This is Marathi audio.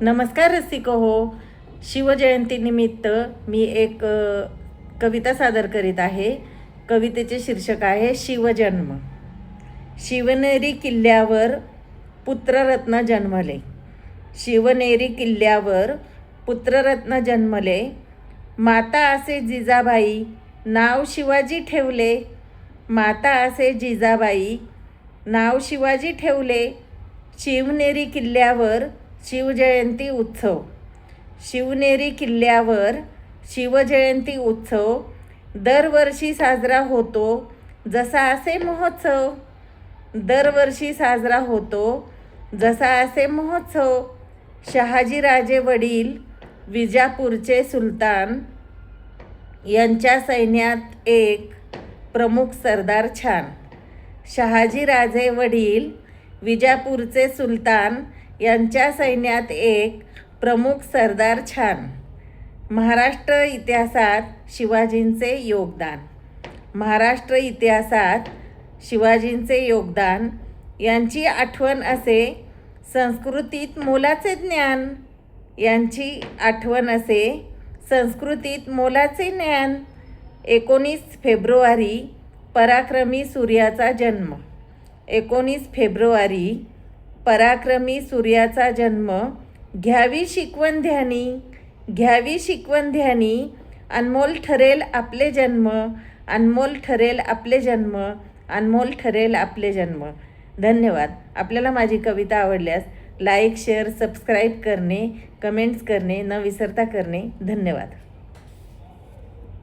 नमस्कार रसिको हो. शिवजयंतीनिमित्त मी एक कविता सादर करीत आहे. कवितेचे शीर्षक आहे शिवजन्म. शिवनेरी किल्ल्यावर पुत्ररत्न जन्मले. शिवनेरी किल्ल्यावर पुत्ररत्न जन्मले. माता असे जिजाबाई नाव शिवाजी ठेवले. माता असे जिजाबाई नाव शिवाजी ठेवले. शिवनेरी किल्ल्यावर शिवजयंती उत्सव. शिवनेरी किल्ल्यावर शिवजयंती उत्सव दरवर्षी साजरा होतो जसा असे महोत्सव. दरवर्षी साजरा होतो जसा असे महोत्सव. शहाजीराजे वडील विजापूरचे सुलतान यांच्या सैन्यात एक प्रमुख सरदार छान. शहाजीराजे वडील विजापूरचे सुलतान यांच्या सैन्यात एक प्रमुख सरदार छान. महाराष्ट्र इतिहासात शिवाजींचे योगदान. महाराष्ट्र इतिहासात शिवाजींचे योगदान यांची आठवण असे संस्कृतीत मोलाचे ज्ञान. यांची आठवण असे संस्कृतीत मोलाचे ज्ञान. 19 फेब्रुवारी पराक्रमी सूर्याचा जन्म. 19 फेब्रुवारी पराक्रमी सूर्याचा जन्म. घ्यावी शिकवण ध्यानी. घ्यावी शिकवण ध्यानी. अनमोल ठरेल आपले जन्म. अनमोल ठरेल आपले जन्म. अनमोल ठरेल आपले जन्म. धन्यवाद. आपल्याला माझी कविता आवडल्यास लाईक, शेअर, सबस्क्राईब करणे, कमेंट्स करणे न विसरता करणे. धन्यवाद.